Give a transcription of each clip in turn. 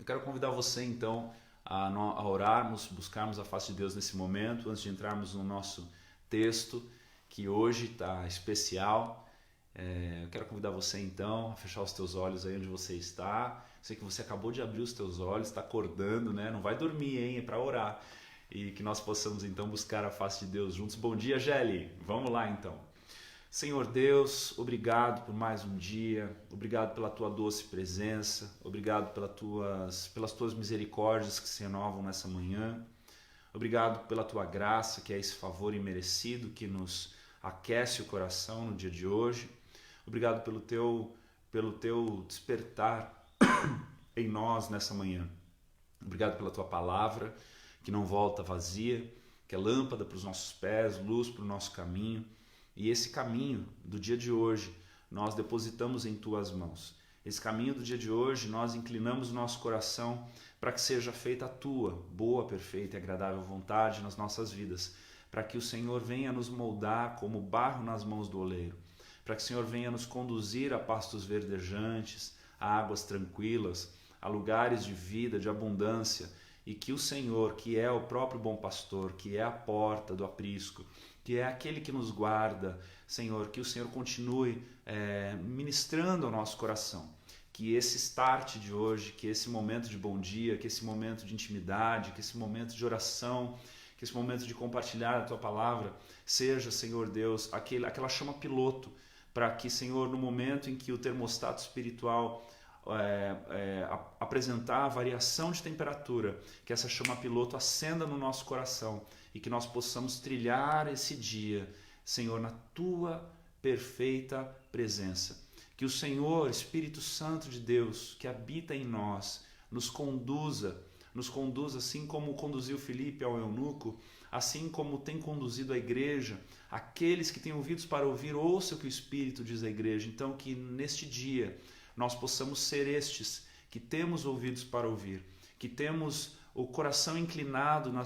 quero convidar você então a orarmos, buscarmos a face de Deus nesse momento, antes de entrarmos no nosso texto, que hoje está especial. Eu quero convidar você então a fechar os teus olhos aí onde você está. Sei que você acabou de abrir os teus olhos, está acordando, né? Não vai dormir, hein? É para orar. E que nós possamos então buscar a face de Deus juntos. Bom dia, Gelli. Vamos lá então. Senhor Deus, obrigado por mais um dia, obrigado pela tua doce presença, obrigado pelas tuas misericórdias que se renovam nessa manhã, obrigado pela tua graça, que é esse favor imerecido que nos aquece o coração no dia de hoje, obrigado pelo teu despertar em nós nessa manhã, obrigado pela tua palavra que não volta vazia, que é lâmpada para os nossos pés, luz para o nosso caminho. E esse caminho do dia de hoje nós depositamos em tuas mãos. Esse caminho do dia de hoje nós inclinamos o nosso coração para que seja feita a tua boa, perfeita e agradável vontade nas nossas vidas. Para que o Senhor venha nos moldar como barro nas mãos do oleiro. Para que o Senhor venha nos conduzir a pastos verdejantes, a águas tranquilas, a lugares de vida, de abundância. E que o Senhor, que é o próprio bom pastor, que é a porta do aprisco, que é aquele que nos guarda, Senhor, que o Senhor continue ministrando ao nosso coração. Que esse start de hoje, que esse momento de bom dia, que esse momento de intimidade, que esse momento de oração, que esse momento de compartilhar a Tua Palavra, seja, Senhor Deus, aquela chama piloto, para que, Senhor, no momento em que o termostato espiritual apresentar a variação de temperatura, que essa chama piloto acenda no nosso coração e que nós possamos trilhar esse dia, Senhor, na Tua perfeita presença. Que o Senhor, Espírito Santo de Deus, que habita em nós, nos conduza assim como conduziu Filipe ao eunuco, assim como tem conduzido a igreja. Aqueles que têm ouvidos para ouvir, ouçam o que o Espírito diz à igreja. Então que neste dia nós possamos ser estes que temos ouvidos para ouvir, que temos o coração inclinado na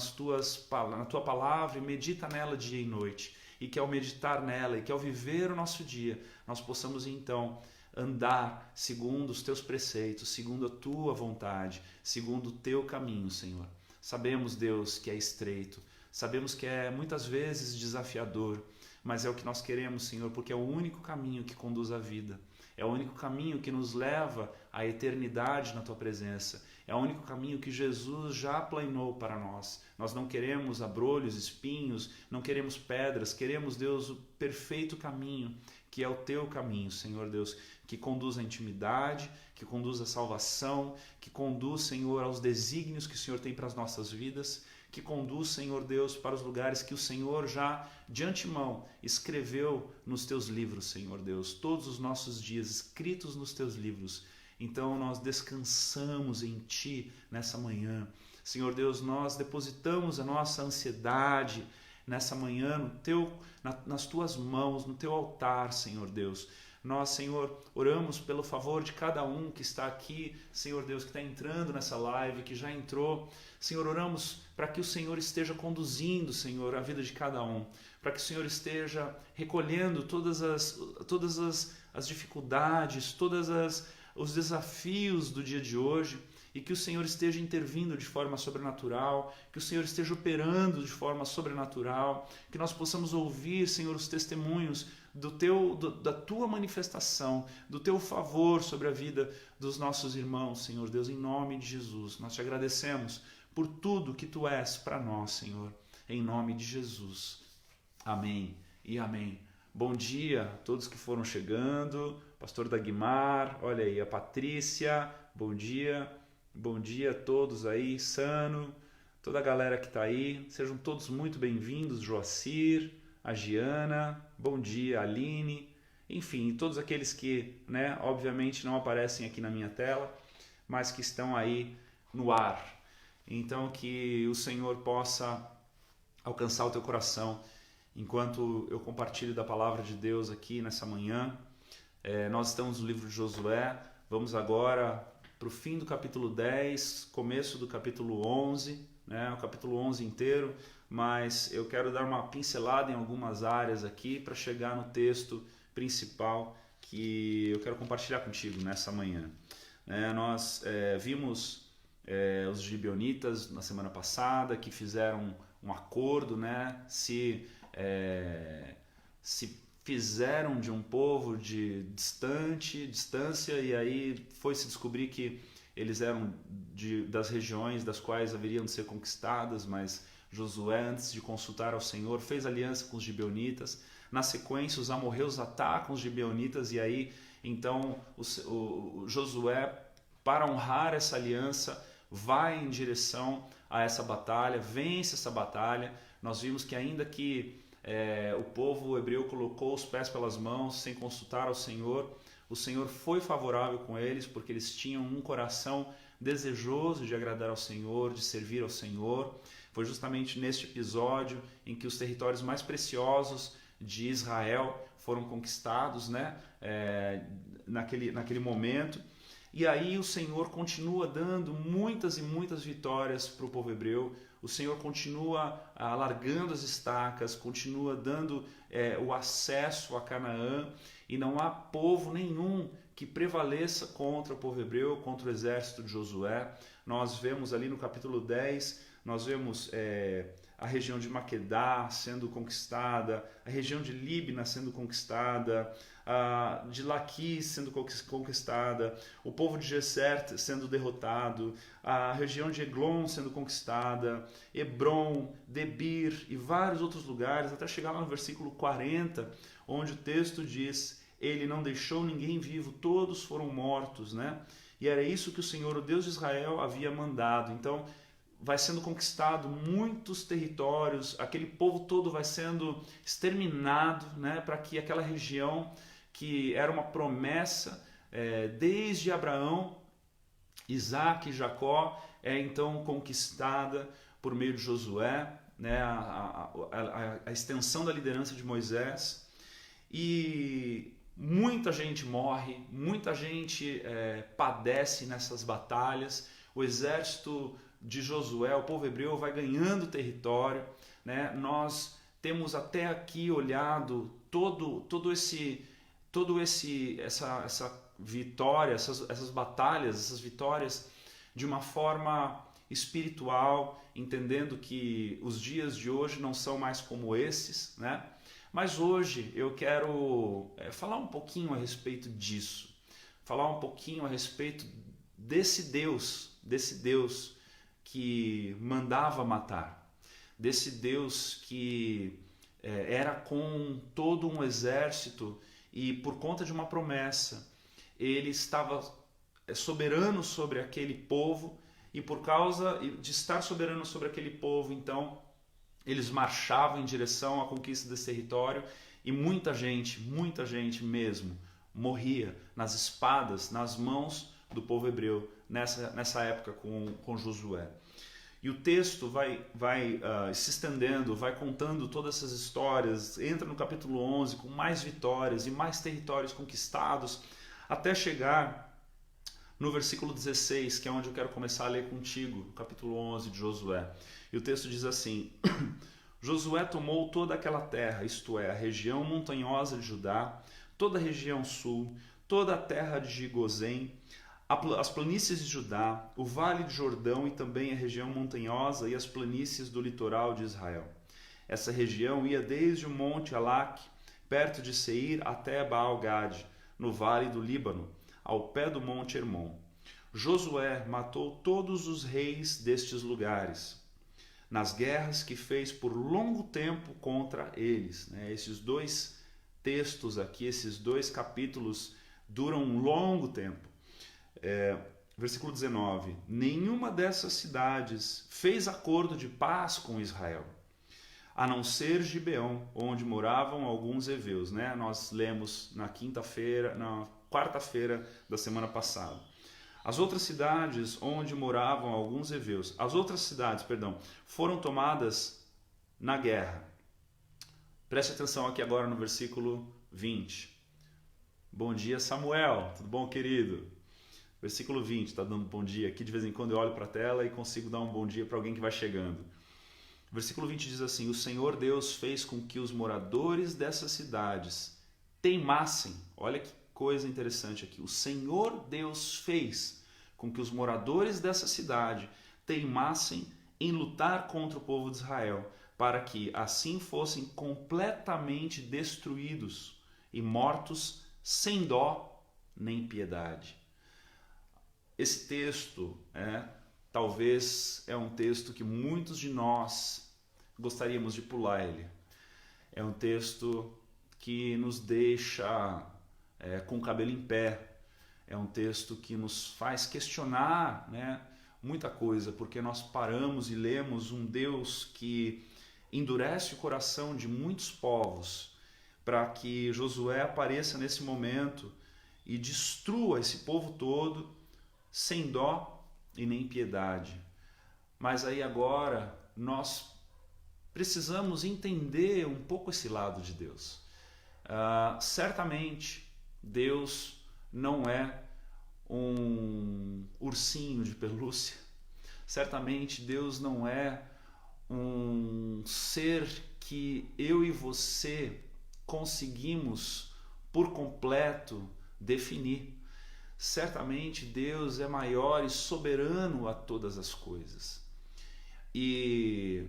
Tua palavra e medita nela dia e noite, e que ao meditar nela e que ao viver o nosso dia, nós possamos então andar segundo os Teus preceitos, segundo a Tua vontade, segundo o Teu caminho, Senhor. Sabemos, Deus, que é estreito, sabemos que é muitas vezes desafiador, mas é o que nós queremos, Senhor, porque é o único caminho que conduz à vida. É o único caminho que nos leva à eternidade na Tua presença. É o único caminho que Jesus já planeou para nós. Nós não queremos abrolhos, espinhos, não queremos pedras. Queremos, Deus, o perfeito caminho, que é o Teu caminho, Senhor Deus, que conduz à intimidade, que conduz à salvação, que conduz, Senhor, aos desígnios que o Senhor tem para as nossas vidas, que conduz, Senhor Deus, para os lugares que o Senhor já de antemão escreveu nos Teus livros, Senhor Deus, todos os nossos dias escritos nos Teus livros. Então nós descansamos em Ti nessa manhã. Senhor Deus, nós depositamos a nossa ansiedade nessa manhã nas Tuas mãos, no Teu altar, Senhor Deus. Nós, Senhor, oramos pelo favor de cada um que está aqui, Senhor Deus, que está entrando nessa live, que já entrou. Senhor, oramos para que o Senhor esteja conduzindo, Senhor, a vida de cada um, para que o Senhor esteja recolhendo todas as dificuldades, os desafios do dia de hoje, e que o Senhor esteja intervindo de forma sobrenatural, que o Senhor esteja operando de forma sobrenatural, que nós possamos ouvir, Senhor, os testemunhos da Tua manifestação, do Teu favor sobre a vida dos nossos irmãos, Senhor Deus, em nome de Jesus. Nós Te agradecemos por tudo que Tu és para nós, Senhor, em nome de Jesus. Amém e amém. Bom dia a todos que foram chegando, pastor Dagmar, olha aí, a Patrícia, bom dia a todos aí, Sano, toda a galera que está aí, sejam todos muito bem-vindos, Joacir, a Giana, bom dia, Aline, enfim, todos aqueles que, né, obviamente não aparecem aqui na minha tela, mas que estão aí no ar. Então que o Senhor possa alcançar o teu coração enquanto eu compartilho da palavra de Deus aqui nessa manhã. Nós estamos no livro de Josué, vamos agora para o fim do capítulo 10, começo do capítulo 11, né, o capítulo 11 inteiro, mas eu quero dar uma pincelada em algumas áreas aqui para chegar no texto principal que eu quero compartilhar contigo nessa manhã. Nós vimos os gibeonitas na semana passada, que fizeram um acordo, né? Se fizeram de um povo de distância, e aí foi se descobrir que eles eram das regiões das quais haveriam de ser conquistadas, mas Josué, antes de consultar ao Senhor, fez aliança com os gibeonitas. Na sequência, os amorreus atacam os gibeonitas, e aí então o Josué, para honrar essa aliança, vai em direção a essa batalha, vence essa batalha. Nós vimos que ainda que o povo hebreu colocou os pés pelas mãos sem consultar ao Senhor, o Senhor foi favorável com eles, porque eles tinham um coração desejoso de agradar ao Senhor, de servir ao Senhor. Foi justamente neste episódio em que os territórios mais preciosos de Israel foram conquistados, né? Naquele momento. E aí o Senhor continua dando muitas e muitas vitórias para o povo hebreu. O Senhor continua alargando as estacas, continua dando o acesso a Canaã, e não há povo nenhum que prevaleça contra o povo hebreu, contra o exército de Josué. Nós vemos ali no capítulo 10, nós vemos a região de Maquedá sendo conquistada, a região de Líbna sendo conquistada, de Laquis sendo conquistada, o povo de Geser sendo derrotado, a região de Eglon sendo conquistada, Hebron, Debir e vários outros lugares, até chegar lá no versículo 40, onde o texto diz: ele não deixou ninguém vivo, todos foram mortos, né? E era isso que o Senhor, o Deus de Israel, havia mandado. Então vai sendo conquistado muitos territórios, aquele povo todo vai sendo exterminado, né? Para que aquela região que era uma promessa desde Abraão, Isaac e Jacó, é então conquistada por meio de Josué, né? A extensão da liderança de Moisés. E muita gente morre, muita gente padece nessas batalhas. O exército de Josué, o povo hebreu, vai ganhando território, né? Nós temos até aqui olhado essa vitória, essas batalhas, essas vitórias de uma forma espiritual, entendendo que os dias de hoje não são mais como esses, né? Mas hoje eu quero falar um pouquinho a respeito disso, falar um pouquinho a respeito desse Deus que mandava matar, desse Deus que era com todo um exército, e por conta de uma promessa, ele estava soberano sobre aquele povo, e por causa de estar soberano sobre aquele povo, então eles marchavam em direção à conquista desse território, e muita gente mesmo morria nas espadas, nas mãos do povo hebreu nessa época com Josué. E o texto vai se estendendo, vai contando todas essas histórias, entra no capítulo 11 com mais vitórias e mais territórios conquistados, até chegar no versículo 16, que é onde eu quero começar a ler contigo, capítulo 11 de Josué. E o texto diz assim: Josué tomou toda aquela terra, isto é, a região montanhosa de Judá, toda a região sul, toda a terra de Gozém, as planícies de Judá, o vale de Jordão e também a região montanhosa e as planícies do litoral de Israel. Essa região ia desde o monte Alaque, perto de Seir, até Baal-Gade, no vale do Líbano, ao pé do monte Hermon. Josué matou todos os reis destes lugares, nas guerras que fez por longo tempo contra eles. Esses dois textos aqui, esses dois capítulos, duram um longo tempo. Versículo 19: nenhuma dessas cidades fez acordo de paz com Israel, a não ser Gibeão, onde moravam alguns heveus. Nós lemos na quarta-feira da semana passada. As outras cidades onde moravam alguns heveus, foram tomadas na guerra. Preste atenção aqui agora no versículo 20. Bom dia, Samuel. Tudo bom, querido? Versículo 20, está dando bom dia aqui. De vez em quando eu olho para a tela e consigo dar um bom dia para alguém que vai chegando. Versículo 20 diz assim: o Senhor Deus fez com que os moradores dessas cidades teimassem. Olha que coisa interessante aqui. O Senhor Deus fez com que os moradores dessa cidade teimassem em lutar contra o povo de Israel, para que assim fossem completamente destruídos e mortos sem dó nem piedade. Esse texto, talvez é um texto que muitos de nós gostaríamos de pular ele. É um texto que nos deixa com o cabelo em pé. É um texto que nos faz questionar, muita coisa, porque nós paramos e lemos um Deus que endurece o coração de muitos povos para que Josué apareça nesse momento e destrua esse povo todo sem dó e nem piedade. Mas aí agora nós precisamos entender um pouco esse lado de Deus. Certamente Deus não é um ursinho de pelúcia. Certamente Deus não é um ser que eu e você conseguimos por completo definir. Certamente Deus é maior e soberano a todas as coisas. E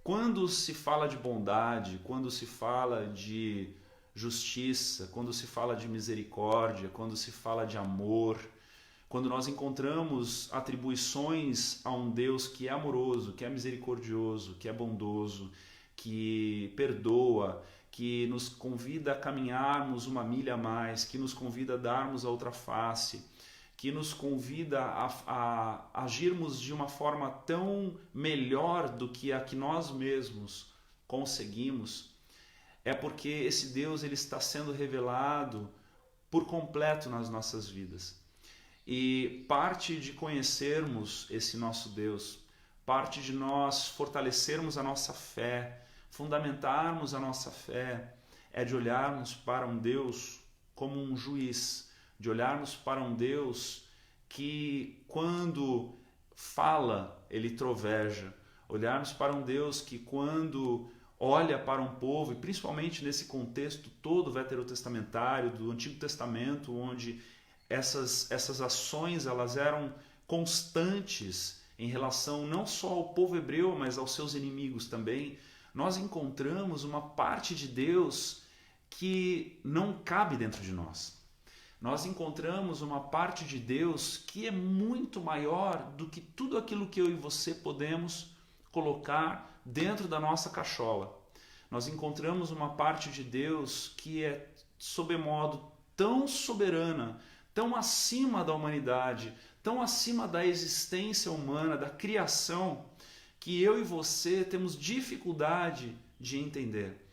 quando se fala de bondade, quando se fala de justiça, quando se fala de misericórdia, quando se fala de amor, quando nós encontramos atribuições a um Deus que é amoroso, que é misericordioso, que é bondoso, que perdoa, que nos convida a caminharmos uma milha a mais, que nos convida a darmos a outra face, que nos convida a agirmos de uma forma tão melhor do que a que nós mesmos conseguimos, é porque esse Deus ele está sendo revelado por completo nas nossas vidas. E parte de conhecermos esse nosso Deus, parte de nós fortalecermos a nossa fé, fundamentarmos a nossa fé, é de olharmos para um Deus como um juiz, de olharmos para um Deus que quando fala, ele troveja, olharmos para um Deus que quando olha para um povo, e principalmente nesse contexto todo veterotestamentário, do Antigo Testamento, onde essas ações elas eram constantes em relação não só ao povo hebreu, mas aos seus inimigos também, nós encontramos uma parte de Deus que não cabe dentro de nós. Nós encontramos uma parte de Deus que é muito maior do que tudo aquilo que eu e você podemos colocar dentro da nossa cachola. Nós encontramos uma parte de Deus que é, sobremodo, tão soberana, tão acima da humanidade, tão acima da existência humana, da criação, que eu e você temos dificuldade de entender.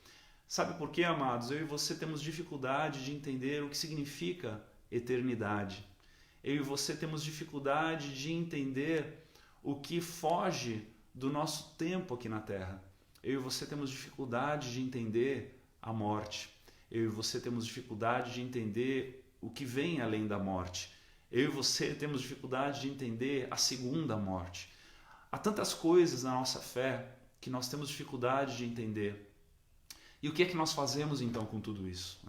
Sabe por quê, amados? Eu e você temos dificuldade de entender o que significa eternidade. Eu e você temos dificuldade de entender o que foge do nosso tempo aqui na Terra. Eu e você temos dificuldade de entender a morte. Eu e você temos dificuldade de entender o que vem além da morte. Eu e você temos dificuldade de entender a segunda morte. Há tantas coisas na nossa fé que nós temos dificuldade de entender. E o que é que nós fazemos então com tudo isso?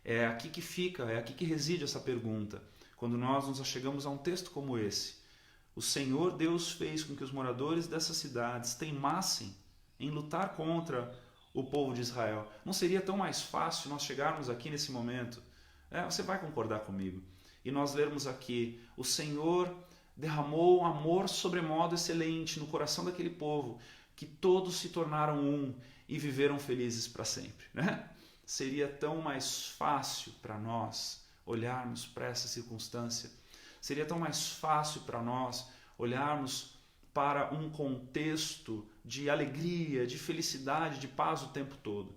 É aqui que fica, é aqui que reside essa pergunta. Quando nós nos achegamos a um texto como esse, o Senhor Deus fez com que os moradores dessas cidades teimassem em lutar contra o povo de Israel. Não seria tão mais fácil nós chegarmos aqui nesse momento? Você vai concordar comigo. E nós lermos aqui, o Senhor derramou um amor sobremodo excelente no coração daquele povo, que todos se tornaram um e viveram felizes para sempre. Seria tão mais fácil para nós olharmos para essa circunstância. Seria tão mais fácil para nós olharmos para um contexto de alegria, de felicidade, de paz o tempo todo.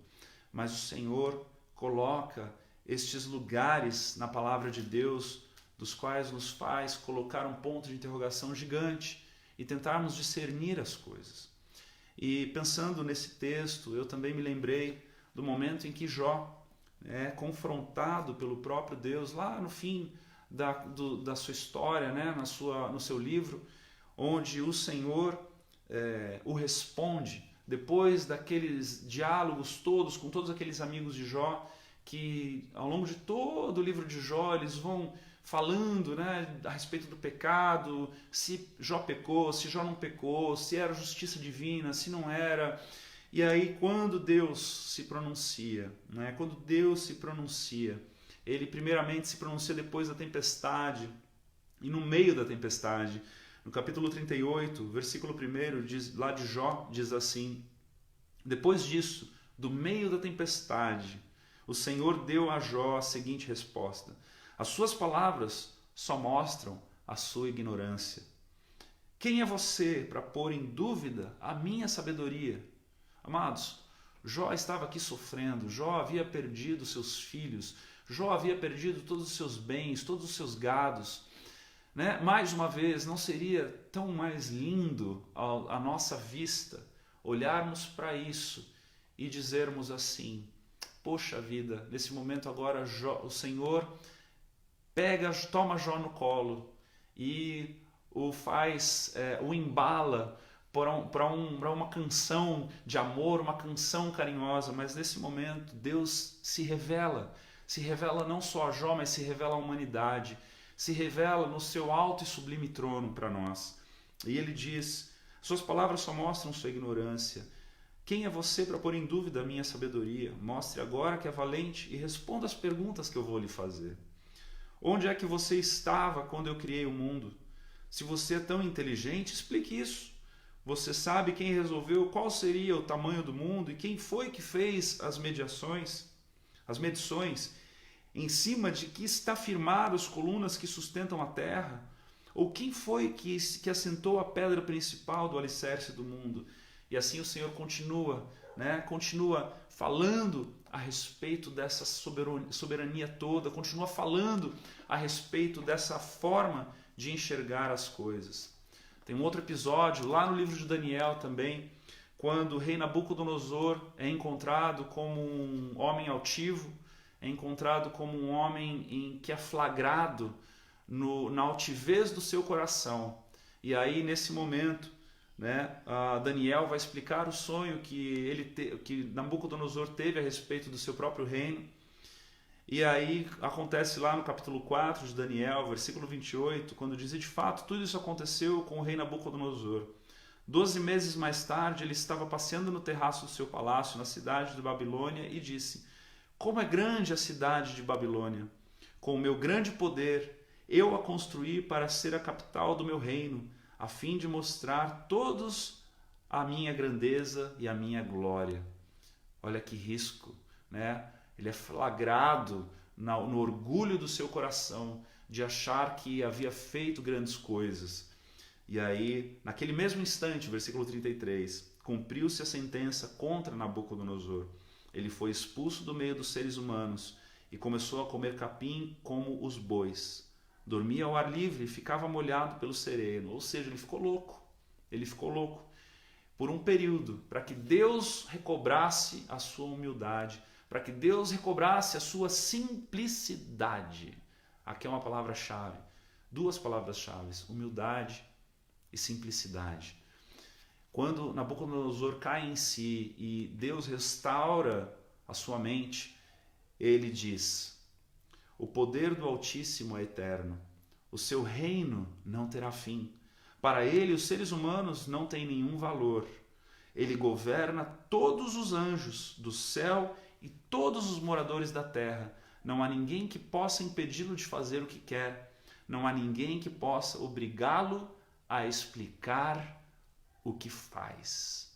Mas o Senhor coloca estes lugares na palavra de Deus, dos quais nos faz colocar um ponto de interrogação gigante e tentarmos discernir as coisas. E pensando nesse texto, eu também me lembrei do momento em que Jó é confrontado pelo próprio Deus, lá no fim da sua história, no seu livro, onde o Senhor o responde, depois daqueles diálogos todos, com todos aqueles amigos de Jó, que ao longo de todo o livro de Jó eles vão falando, né, a respeito do pecado, se Jó pecou, se Jó não pecou, se era justiça divina, se não era. E aí quando Deus se pronuncia, né, quando Deus se pronuncia, ele primeiramente se pronuncia depois da tempestade e no meio da tempestade. No capítulo 38, versículo 1, diz, lá de Jó, diz assim: depois disso, do meio da tempestade, o Senhor deu a Jó a seguinte resposta: as suas palavras só mostram a sua ignorância. Quem é você para pôr em dúvida a minha sabedoria? Amados, Jó estava aqui sofrendo, Jó havia perdido seus filhos, Jó havia perdido todos os seus bens, todos os seus gados. Né? Mais uma vez, não seria tão mais lindo à nossa vista olharmos para isso e dizermos assim: poxa vida, nesse momento agora o Senhor toma Jó no colo e o embala para uma canção de amor, uma canção carinhosa, mas nesse momento Deus se revela não só a Jó, mas se revela à humanidade, se revela no seu alto e sublime trono para nós. E ele diz: suas palavras só mostram sua ignorância. Quem é você para pôr em dúvida a minha sabedoria? Mostre agora que é valente e responda as perguntas que eu vou lhe fazer. Onde é que você estava quando eu criei o mundo? Se você é tão inteligente, explique isso. Você sabe quem resolveu qual seria o tamanho do mundo e quem foi que fez as medições? Em cima de que está firmado as colunas que sustentam a terra? Ou quem foi que assentou a pedra principal do alicerce do mundo? E assim o Senhor continua falando a respeito dessa soberania toda, continua falando a respeito dessa forma de enxergar as coisas. Tem um outro episódio lá no livro de Daniel também, quando o rei Nabucodonosor é encontrado como um homem altivo, é encontrado como um homem que é flagrado na altivez do seu coração. E aí, nesse momento, né, Daniel vai explicar o sonho que Nabucodonosor teve a respeito do seu próprio reino. E aí acontece lá no capítulo 4 de Daniel, versículo 28, quando diz: de fato, tudo isso aconteceu com o rei Nabucodonosor. 12 meses mais tarde, ele estava passeando no terraço do seu palácio, na cidade de Babilônia, e disse: como é grande a cidade de Babilônia! Com o meu grande poder, eu a construí para ser a capital do meu reino, a fim de mostrar todos a minha grandeza e a minha glória. Olha que risco, né? Ele é flagrado no orgulho do seu coração de achar que havia feito grandes coisas. E aí, naquele mesmo instante, versículo 33, cumpriu-se a sentença contra Nabucodonosor. Ele foi expulso do meio dos seres humanos e começou a comer capim como os bois. Dormia ao ar livre e ficava molhado pelo sereno. Ou seja, ele ficou louco. Ele ficou louco por um período, para que Deus recobrasse a sua humildade, para que Deus recobrasse a sua simplicidade. Aqui é uma palavra-chave, duas palavras-chave: humildade e simplicidade. Quando Nabucodonosor cai em si e Deus restaura a sua mente, ele diz: o poder do Altíssimo é eterno, o seu reino não terá fim. Para ele, os seres humanos não têm nenhum valor. Ele governa todos os anjos do céu e todos os moradores da terra. Não há ninguém que possa impedi-lo de fazer o que quer. Não há ninguém que possa obrigá-lo a explicar o que faz.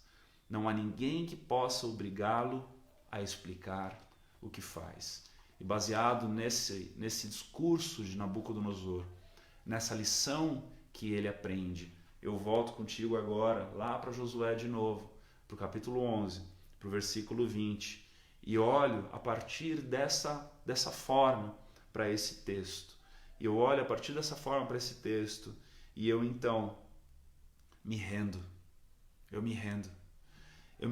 Não há ninguém que possa obrigá-lo a explicar o que faz. E baseado nesse discurso de Nabucodonosor, nessa lição que ele aprende, eu volto contigo agora lá para Josué de novo, para o capítulo 11, para o versículo 20, e olho a partir dessa forma para esse texto. E eu olho a partir dessa forma para esse texto e eu então me rendo. Eu me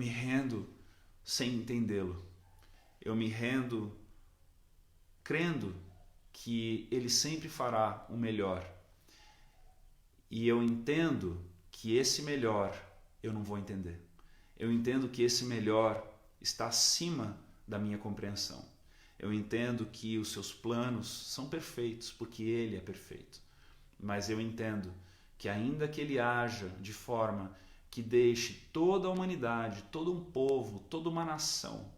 rendo sem entendê-lo. Eu me rendo crendo que ele sempre fará o melhor. E eu entendo que esse melhor eu não vou entender. Eu entendo que esse melhor está acima da minha compreensão. Eu entendo que os seus planos são perfeitos, porque Ele é perfeito. Mas eu entendo que ainda que Ele haja de forma que deixe toda a humanidade, todo um povo, toda uma nação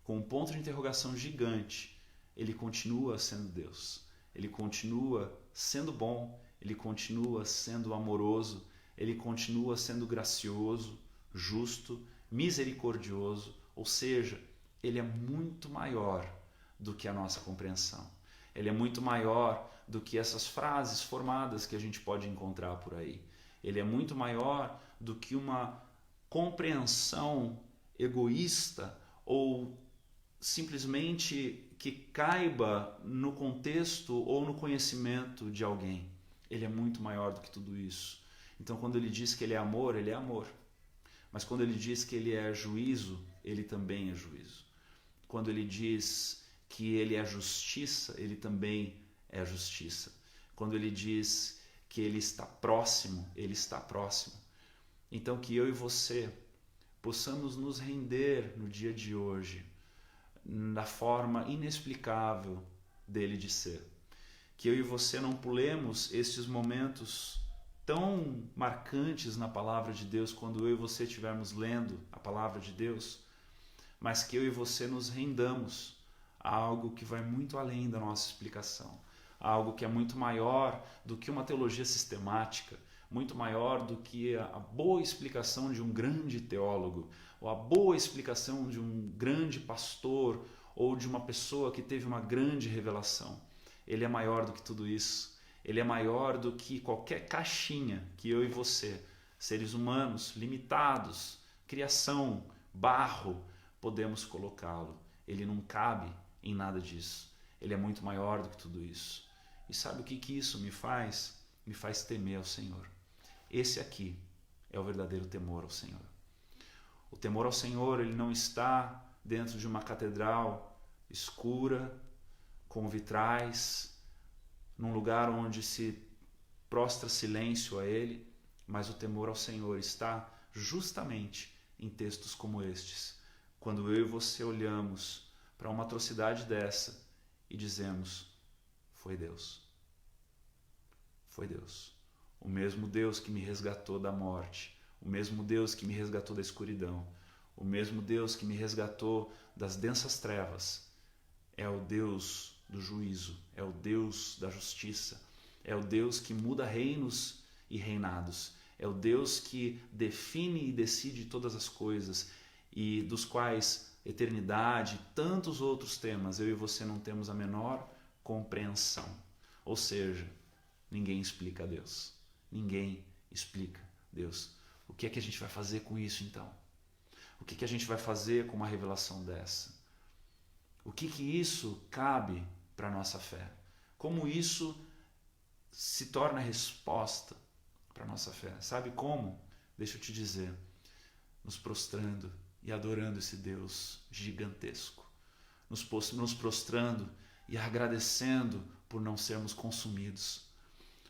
com um ponto de interrogação gigante, Ele continua sendo Deus. Ele continua sendo bom, Ele continua sendo amoroso, Ele continua sendo gracioso, justo, misericordioso, ou seja, Ele é muito maior do que a nossa compreensão. Ele é muito maior do que essas frases formadas que a gente pode encontrar por aí. Ele é muito maior do que uma compreensão egoísta ou simplesmente que caiba no contexto ou no conhecimento de alguém. Ele é muito maior do que tudo isso. Então, quando ele diz que ele é amor, ele é amor. Mas quando ele diz que ele é juízo, ele também é juízo. Quando ele diz que ele é justiça, ele também é justiça. Quando ele diz que ele está próximo, ele está próximo. Então, que eu e você possamos nos render no dia de hoje da forma inexplicável dele de ser. Que eu e você não pulemos estes momentos tão marcantes na palavra de Deus quando eu e você estivermos lendo a palavra de Deus, mas que eu e você nos rendamos a algo que vai muito além da nossa explicação, a algo que é muito maior do que uma teologia sistemática, muito maior do que a boa explicação de um grande teólogo, ou a boa explicação de um grande pastor, ou de uma pessoa que teve uma grande revelação. Ele é maior do que tudo isso. Ele é maior do que qualquer caixinha que eu e você, seres humanos, limitados, criação, barro, podemos colocá-lo. Ele não cabe em nada disso. Ele é muito maior do que tudo isso. E sabe o que isso me faz? Me faz temer ao Senhor. Esse aqui é o verdadeiro temor ao Senhor. O temor ao Senhor, ele não está dentro de uma catedral escura, com vitrais, num lugar onde se prostra silêncio a Ele, mas o temor ao Senhor está justamente em textos como estes, quando eu e você olhamos para uma atrocidade dessa e dizemos, foi Deus. Foi Deus. O mesmo Deus que me resgatou da morte, o mesmo Deus que me resgatou da escuridão, o mesmo Deus que me resgatou das densas trevas, é o Deus do juízo, é o Deus da justiça, é o Deus que muda reinos e reinados, é o Deus que define e decide todas as coisas e dos quais eternidade e tantos outros temas eu e você não temos a menor compreensão. Ou seja, ninguém explica Deus. Ninguém explica Deus. O que é que a gente vai fazer com isso então? O que é que a gente vai fazer com uma revelação dessa? O que isso cabe para a nossa fé? Como isso se torna resposta para a nossa fé? Sabe como? Deixa eu te dizer. Nos prostrando e adorando esse Deus gigantesco. Nos prostrando e agradecendo por não sermos consumidos.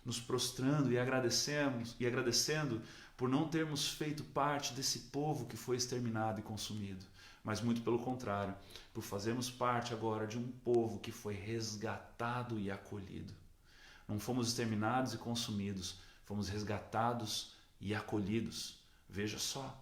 Nos prostrando e agradecendo por não termos feito parte desse povo que foi exterminado e consumido, mas muito pelo contrário, por fazermos parte agora de um povo que foi resgatado e acolhido. Não fomos exterminados e consumidos, fomos resgatados e acolhidos. Veja só,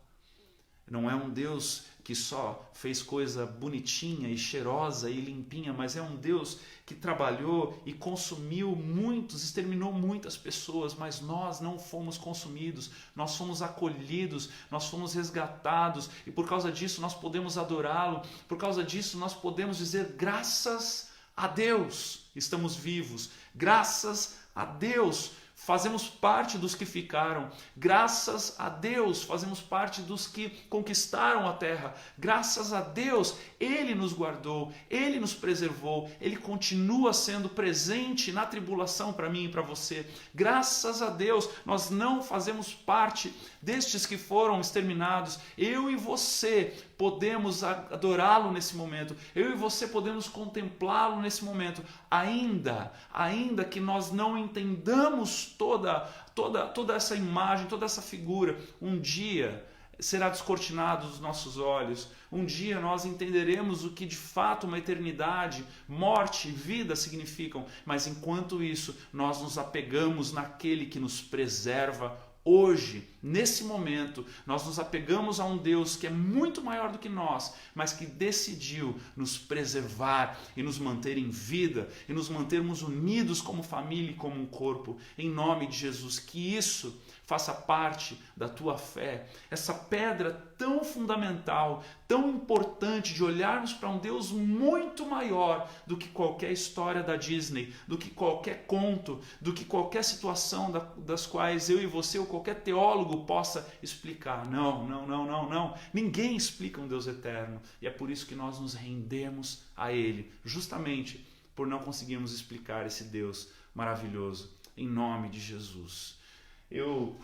não é um Deus que só fez coisa bonitinha e cheirosa e limpinha, mas é um Deus que trabalhou e consumiu muitos, exterminou muitas pessoas, mas nós não fomos consumidos, nós fomos acolhidos, nós fomos resgatados e por causa disso nós podemos adorá-lo, por causa disso nós podemos dizer graças a Deus estamos vivos, graças a Deus fazemos parte dos que ficaram. Graças a Deus, fazemos parte dos que conquistaram a terra. Graças a Deus, Ele nos guardou, Ele nos preservou, Ele continua sendo presente na tribulação para mim e para você. Graças a Deus, nós não fazemos parte destes que foram exterminados. Eu e você podemos adorá-lo nesse momento. Eu e você podemos contemplá-lo nesse momento. Ainda que nós não entendamos toda essa imagem, toda essa figura, um dia será descortinado dos nossos olhos. Um dia nós entenderemos o que de fato uma eternidade, morte e vida significam, mas enquanto isso nós nos apegamos naquele que nos preserva hoje, nesse momento. Nós nos apegamos a um Deus que é muito maior do que nós, mas que decidiu nos preservar e nos manter em vida e nos mantermos unidos como família e como um corpo. Em nome de Jesus, que isso faça parte da tua fé, essa pedra tão fundamental, tão importante de olharmos para um Deus muito maior do que qualquer história da Disney, do que qualquer conto, do que qualquer situação das quais eu e você ou qualquer teólogo possa explicar. Não. Ninguém explica um Deus eterno, e é por isso que nós nos rendemos a Ele, justamente por não conseguirmos explicar esse Deus maravilhoso. Em nome de Jesus. Eu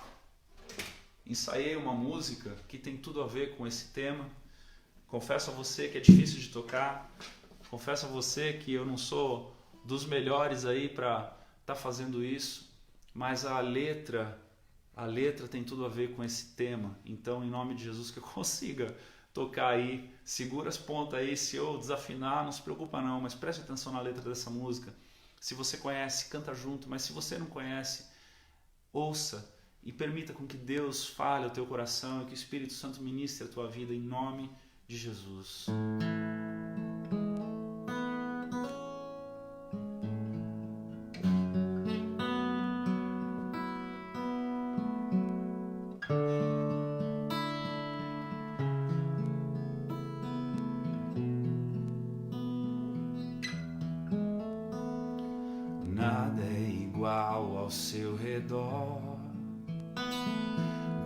ensaiei uma música que tem tudo a ver com esse tema. Confesso a você que é difícil de tocar. Confesso a você que eu não sou dos melhores aí para estar fazendo isso. Mas a letra tem tudo a ver com esse tema. Então, em nome de Jesus, que eu consiga tocar aí. Segura as pontas aí. Se eu desafinar, não se preocupa não. Mas preste atenção na letra dessa música. Se você conhece, canta junto. Mas se você não conhece, ouça e permita com que Deus fale ao teu coração e que o Espírito Santo ministre a tua vida em nome de Jesus. Nada é igual ao seu redor.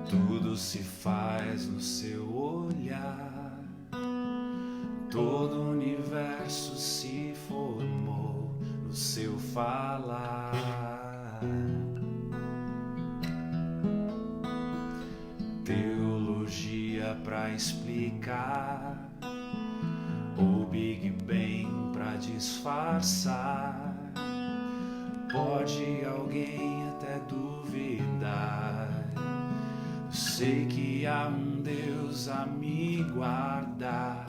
Tudo se faz no seu olhar. Todo o universo se formou no seu falar. Teologia pra explicar, ou Big Bang pra disfarçar. Pode alguém até duvidar. Sei que há um Deus a me guardar,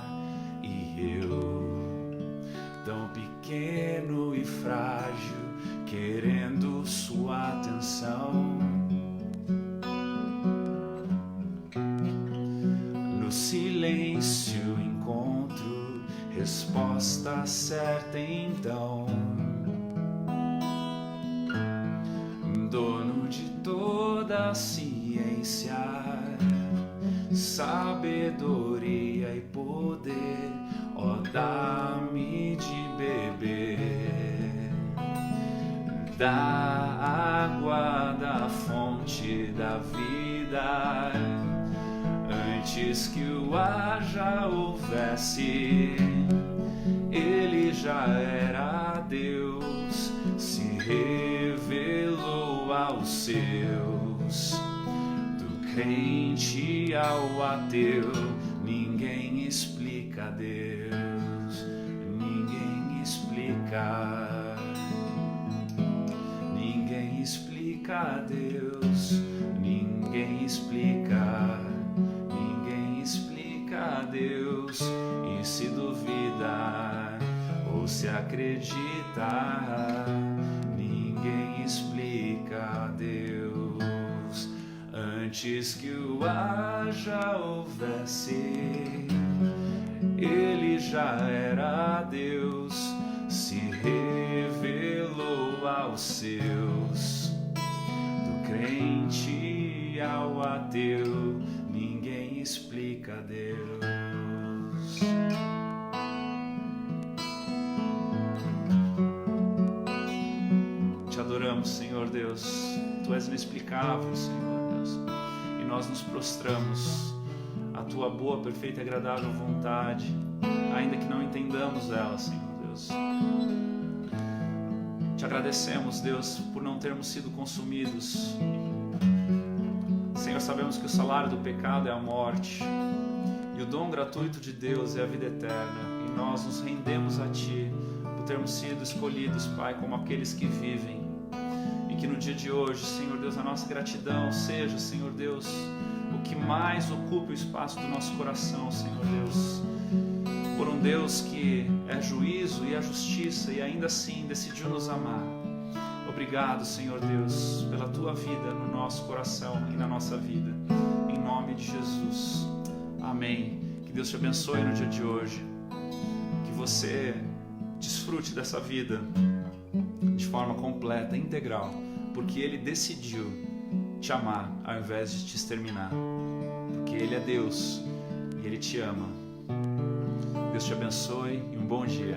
e eu, tão pequeno e frágil, querendo sua atenção. No silêncio encontro resposta certa então. Dono de toda a ciência, sabedoria e poder, ó, dá-me de beber da água da fonte da vida. Antes que o ar já houvesse, ele já era Deus, se revelou aos seus. Do crente ao ateu, ninguém explica Deus, ninguém explica. Ninguém explica Deus, ninguém explica. Ninguém explica Deus, e se duvida ou se acredita, ninguém explica Deus. Antes que o ar já houvesse, ele já era Deus, se revelou aos seus. Do crente ao ateu, ninguém explica Deus. Te adoramos, Senhor Deus. Tu és inexplicável, Senhor Deus. E nós nos prostramos à tua boa, perfeita e agradável vontade, ainda que não entendamos ela, Senhor Deus. Te agradecemos, Deus, por não termos sido consumidos. Senhor, sabemos que o salário do pecado é a morte, e o dom gratuito de Deus é a vida eterna, e nós nos rendemos a Ti por termos sido escolhidos, Pai, como aqueles que vivem. E que no dia de hoje, Senhor Deus, a nossa gratidão seja, Senhor Deus, o que mais ocupe o espaço do nosso coração, Senhor Deus. Por um Deus que é juízo e a justiça e ainda assim decidiu nos amar. Obrigado, Senhor Deus, pela Tua vida no nosso coração e na nossa vida. Em nome de Jesus. Amém. Que Deus te abençoe no dia de hoje. Que você desfrute dessa vida de forma completa, integral, porque Ele decidiu te amar ao invés de te exterminar. Porque Ele é Deus e Ele te ama. Deus te abençoe e um bom dia.